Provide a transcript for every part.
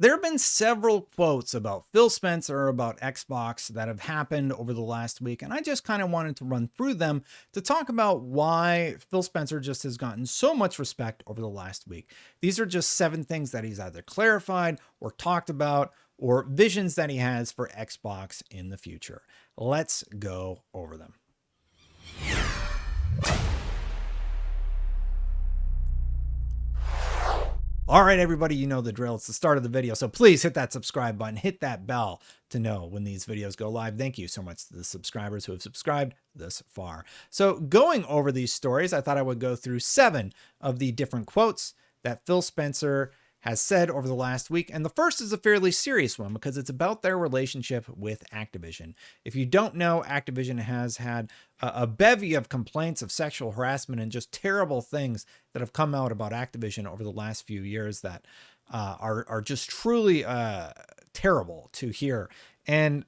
There have been several quotes about Phil Spencer, about Xbox that have happened over the last week, and I just kind of wanted to run through them to talk about why Phil Spencer just has gotten so much respect over the last week. These are just 7 things that he's either clarified or talked about or visions that he has for Xbox in the future. Let's go over them. All right, everybody, you know the drill. It's the start of the video, so please hit that subscribe button, hit that bell to know when these videos go live. Thank you so much to the subscribers who have subscribed this far. So going over these stories, I thought I would go through 7 of the different quotes that Phil Spencer has said over the last week. And the first is a fairly serious one because it's about their relationship with Activision. If you don't know, Activision has had a bevy of complaints of sexual harassment and just terrible things that have come out about Activision over the last few years that are just truly terrible to hear. And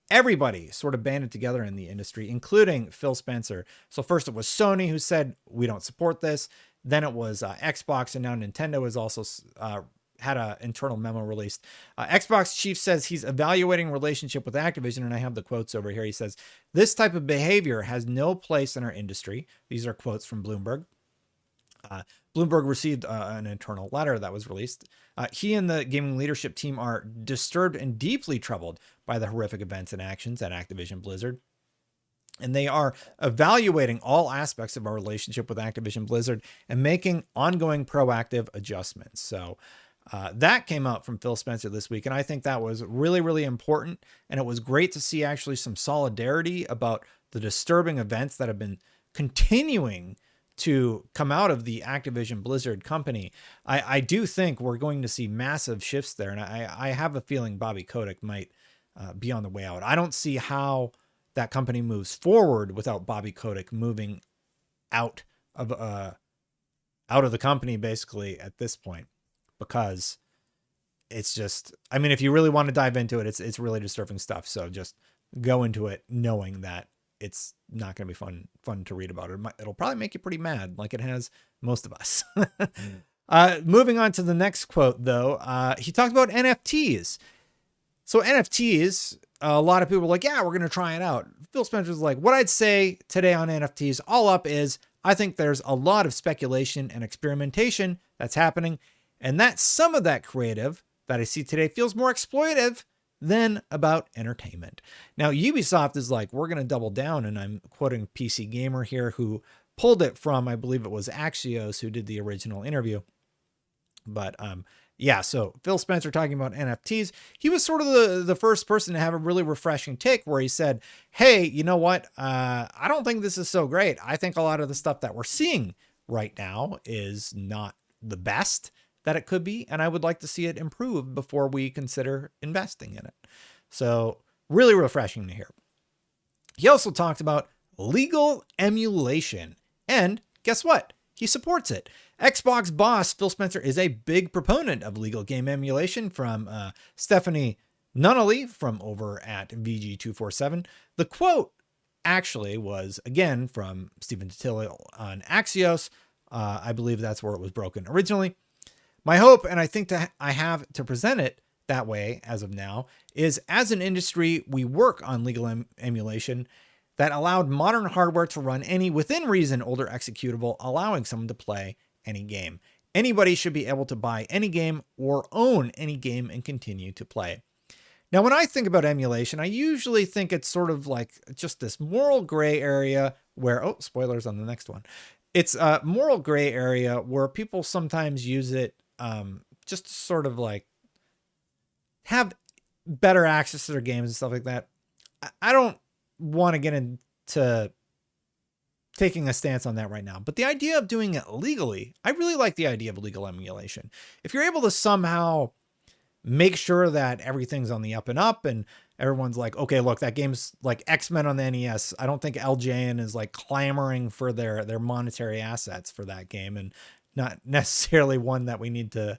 everybody sort of banded together in the industry, including Phil Spencer. So first it was Sony who said, we don't support this. Then it was Xbox, and now Nintendo has also had an internal memo released. Xbox chief says he's evaluating relationship with Activision, and I have the quotes over here. He says, this type of behavior has no place in our industry. These are quotes from Bloomberg. Bloomberg received an internal letter that was released. He and the gaming leadership team are disturbed and deeply troubled by the horrific events and actions at Activision Blizzard. And they are evaluating all aspects of our relationship with Activision Blizzard and making ongoing proactive adjustments. So that came out from Phil Spencer this week. And I think that was really, really important. And it was great to see actually some solidarity about the disturbing events that have been continuing to come out of the Activision Blizzard company. I do think we're going to see massive shifts there. And I have a feeling Bobby Kotick might be on the way out. I don't see how that company moves forward without Bobby Kotick moving out of the company basically at this point, because it's just, I mean, if you really want to dive into it, it's really disturbing stuff. So just go into it knowing that it's not going to be fun to read about. It'll probably make you pretty mad, like it has most of us. Moving on to the next quote, though, he talked about NFTs. So NFTs, a lot of people are like, yeah, we're going to try it out. Phil Spencer's like, what I'd say today on NFTs all up is I think there's a lot of speculation and experimentation that's happening. And that some of that creative that I see today feels more exploitive than about entertainment. Now, Ubisoft is like, we're going to double down. And I'm quoting PC Gamer here, who pulled it from, I believe it was Axios, who did the original interview. But yeah, so Phil Spencer talking about NFTs. He was sort of the first person to have a really refreshing take where he said, hey, you know what? I don't think this is so great. I think a lot of the stuff that we're seeing right now is not the best that it could be. And I would like to see it improve before we consider investing in it. So really refreshing to hear. He also talked about legal emulation. And guess what? He supports it. Xbox boss Phil Spencer is a big proponent of legal game emulation, from Stephanie Nunnally from over at VG247. The quote actually was, again, from Stephen Titile on Axios. I believe that's where it was broken originally. My hope, and I think I have to present it that way as of now, is as an industry, we work on legal emulation that allowed modern hardware to run any within reason older executable, allowing someone to play any game. Anybody should be able to buy any game or own any game and continue to play. Now, when I think about emulation, I usually think it's sort of like just this moral gray area where, oh, spoilers on the next one. It's a moral gray area where people sometimes use it just to sort of like have better access to their games and stuff like that. I don't want to get into taking a stance on that right now, but the idea of doing it legally, I really like the idea of legal emulation. If you're able to somehow make sure that everything's on the up and up and everyone's like, okay, look, that game's like X-Men on the NES. I don't think LJN is like clamoring for their monetary assets for that game, and not necessarily one that we need to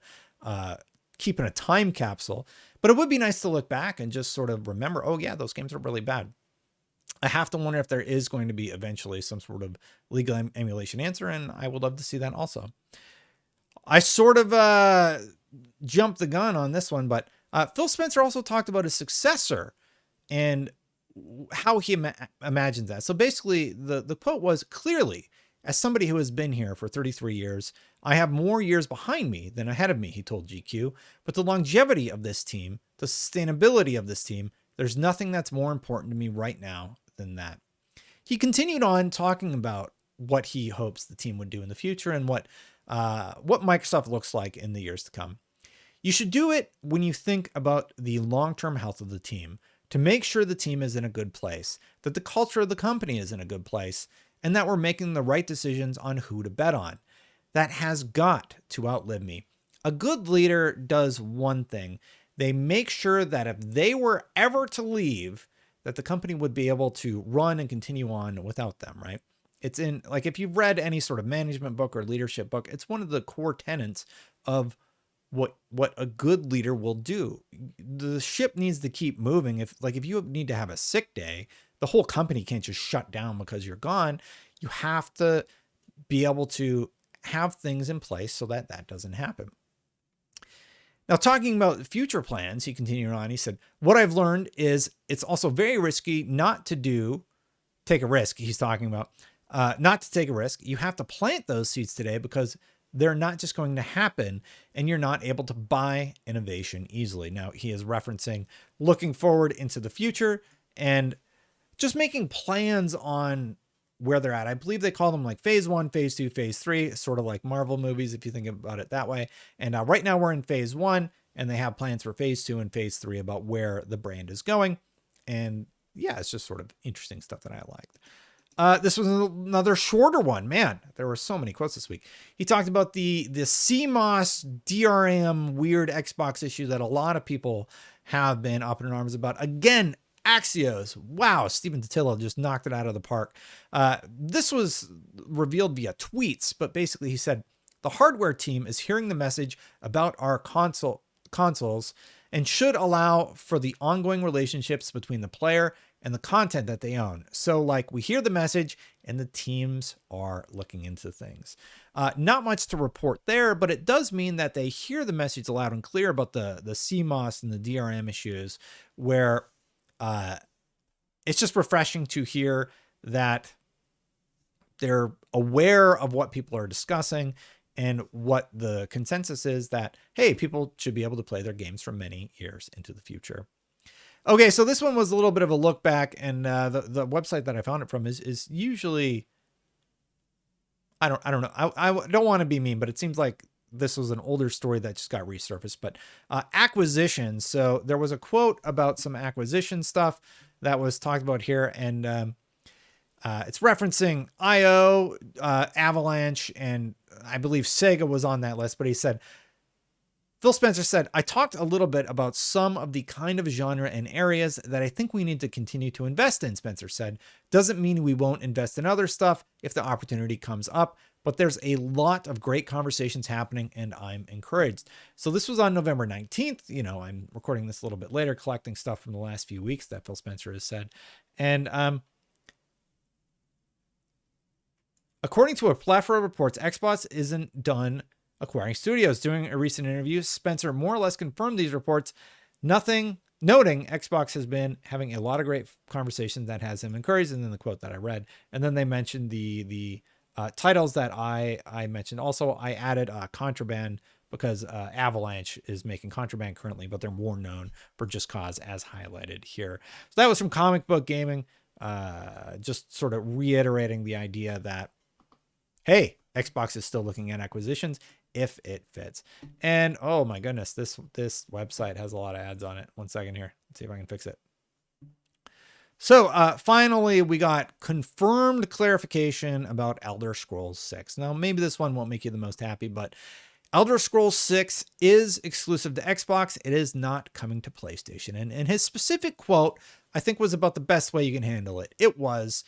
keep in a time capsule, but it would be nice to look back and just sort of remember, oh yeah, those games are really bad. I have to wonder if there is going to be eventually some sort of legal emulation answer, and I would love to see that also. I sort of jump the gun on this one, but Phil Spencer also talked about his successor and how he imagines that. So basically, the quote was, "Clearly, as somebody who has been here for 33 years, I have more years behind me than ahead of me," he told GQ. "But the longevity of this team, the sustainability of this team, there's nothing that's more important to me right now than that." He continued on talking about what he hopes the team would do in the future and what Microsoft looks like in the years to come. "You should do it when you think about the long-term health of the team, to make sure the team is in a good place, that the culture of the company is in a good place, and that we're making the right decisions on who to bet on. That has got to outlive me. A good leader does one thing. They make sure that if they were ever to leave, that the company would be able to run and continue on without them," right? It's in, like, if you've read any sort of management book or leadership book, it's one of the core tenets of what a good leader will do. The ship needs to keep moving. If you need to have a sick day, the whole company can't just shut down because you're gone. You have to be able to have things in place so that that doesn't happen. Now, talking about future plans, he continued on. He said, "What I've learned is it's also very risky not to take a risk." He's talking about not to take a risk. You have to plant those seeds today because they're not just going to happen, and you're not able to buy innovation easily. Now, he is referencing looking forward into the future and just making plans on where they're at. I believe they call them like phase 1, phase 2, phase 3, sort of like Marvel movies, if you think about it that way. And right now we're in phase 1, and they have plans for phase 2 and phase 3 about where the brand is going. And yeah, it's just sort of interesting stuff that I liked. This was another shorter one. Man, there were so many quotes this week. He talked about the CMOS DRM weird Xbox issue that a lot of people have been up in arms about. Again, Axios. Wow, Stephen Totilo just knocked it out of the park. This was revealed via tweets, but basically he said, "The hardware team is hearing the message about our consoles and should allow for the ongoing relationships between the player and the content that they own. So like, we hear the message and the teams are looking into things." Not much to report there, but it does mean that they hear the message loud and clear about the CMOS and the DRM issues, where it's just refreshing to hear that they're aware of what people are discussing and what the consensus is, that, hey, people should be able to play their games for many years into the future. Okay, so this one was a little bit of a look back, and the website that I found it from is usually, I don't know. I don't want to be mean, but it seems like this was an older story that just got resurfaced. But acquisitions. So there was a quote about some acquisition stuff that was talked about here, and it's referencing IO, Avalanche, and I believe Sega was on that list. But he said, Phil Spencer said, "I talked a little bit about some of the kind of genre and areas that I think we need to continue to invest in," Spencer said. "Doesn't mean we won't invest in other stuff if the opportunity comes up, but there's a lot of great conversations happening and I'm encouraged." So this was on November 19th. You know, I'm recording this a little bit later, collecting stuff from the last few weeks that Phil Spencer has said. And according to a plethora of reports, Xbox isn't done acquiring studios. During a recent interview, Spencer more or less confirmed these reports, noting Xbox has been having a lot of great conversations that has him encouraged. And then the quote that I read, and then they mentioned the titles that I mentioned. Also, I added Contraband because Avalanche is making Contraband currently, but they're more known for Just Cause, as highlighted here. So that was from Comic Book Gaming, just sort of reiterating the idea that, hey, Xbox is still looking at acquisitions if it fits. And oh my goodness, this website has a lot of ads on it. 1 second here. Let's see if I can fix it. So finally, we got confirmed clarification about Elder Scrolls 6. Now, maybe this one won't make you the most happy, but Elder Scrolls 6 is exclusive to Xbox. It is not coming to PlayStation. And his specific quote, I think, was about the best way you can handle it. It was,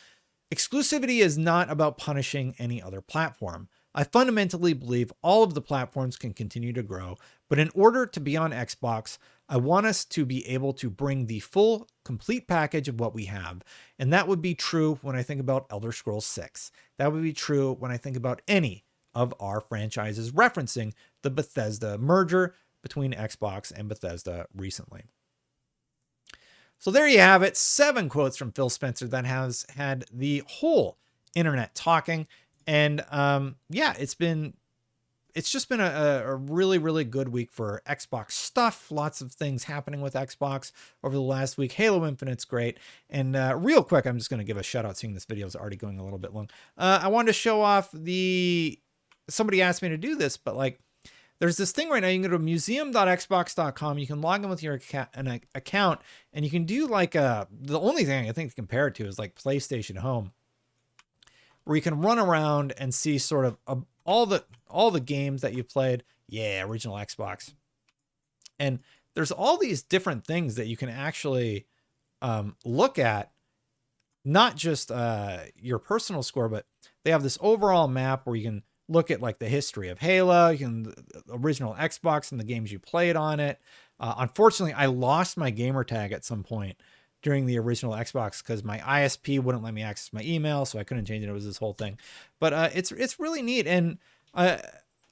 "Exclusivity is not about punishing any other platform. I fundamentally believe all of the platforms can continue to grow, but in order to be on Xbox, I want us to be able to bring the full, complete package of what we have." And that would be true when I think about Elder Scrolls 6. That would be true when I think about any of our franchises, referencing the Bethesda merger between Xbox and Bethesda recently. So there you have it. 7 quotes from Phil Spencer that has had the whole internet talking. And yeah, it's just been a really, really good week for Xbox stuff. Lots of things happening with Xbox over the last week. Halo Infinite's great. And real quick, I'm just going to give a shout out, seeing this video is already going a little bit long. I wanted to show off somebody asked me to do this, but like, there's this thing right now. You can go to museum.xbox.com. You can log in with your account, and you can do like the only thing I think to compare it to is like PlayStation Home, where you can run around and see sort of all the games that you played. Yeah, original Xbox. And there's all these different things that you can actually look at, not just your personal score, but they have this overall map where you can look at like the history of Halo, you can original Xbox and the games you played on it. Unfortunately, I lost my gamer tag at some point during the original Xbox because my ISP wouldn't let me access my email, so I couldn't change it. It was this whole thing, but it's really neat. And I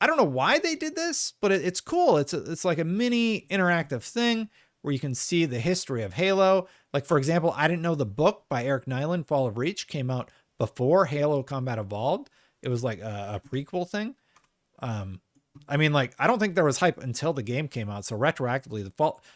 don't know why they did this, but it's cool. It's like a mini interactive thing where you can see the history of Halo. Like, for example, I didn't know the book by Eric Nyland, Fall of Reach, came out before Halo Combat Evolved. It was like a prequel thing. I mean, like, I don't think there was hype until the game came out. So retroactively,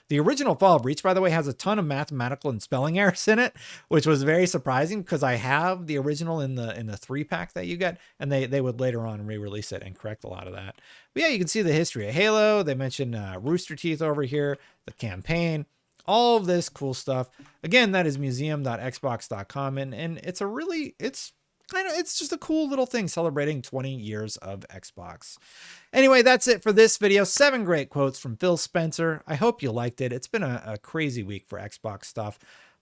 the original Fall of Reach, by the way, has a ton of mathematical and spelling errors in it, which was very surprising because I have the original in the 3-pack that you get, and they would later on re-release it and correct a lot of that. But yeah, you can see the history of Halo. They mentioned Rooster Teeth over here, the campaign, all of this cool stuff. Again, that is museum.xbox.com, and it's just a cool little thing celebrating 20 years of Xbox. Anyway, that's it for this video. 7 great quotes from Phil Spencer. I hope you liked it. It's been a crazy week for Xbox stuff.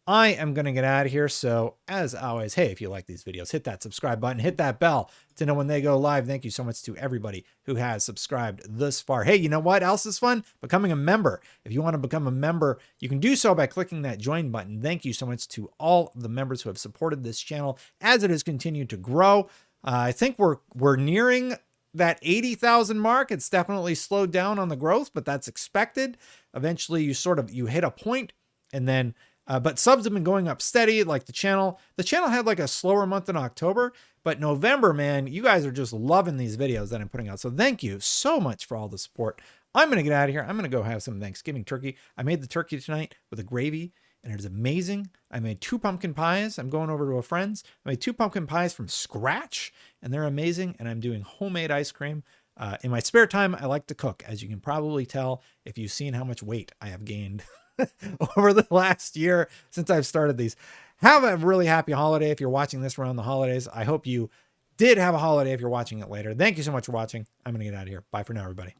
I am going to get out of here. So as always, hey, if you like these videos, hit that subscribe button, hit that bell to know when they go live. Thank you so much to everybody who has subscribed thus far. Hey, you know what else is fun? Becoming a member. If you want to become a member, you can do so by clicking that join button. Thank you so much to all the members who have supported this channel as it has continued to grow. I think we're nearing that 80,000 mark. It's definitely slowed down on the growth, but that's expected. Eventually you hit a point, and then but subs have been going up steady. Like the channel had like a slower month in October, but November, man, you guys are just loving these videos that I'm putting out. So thank you so much for all the support. I'm going to get out of here. I'm going to go have some Thanksgiving turkey. I made the turkey tonight with a gravy, and it is amazing. I made 2 pumpkin pies. I'm going over to a friend's. I made 2 pumpkin pies from scratch, and they're amazing. And I'm doing homemade ice cream. In my spare time, I like to cook, as you can probably tell if you've seen how much weight I have gained over the last year since I've started these. Have a really happy holiday if you're watching this around the holidays. I hope you did have a holiday if you're watching it later. Thank you so much for watching. I'm going to get out of here. Bye for now, everybody.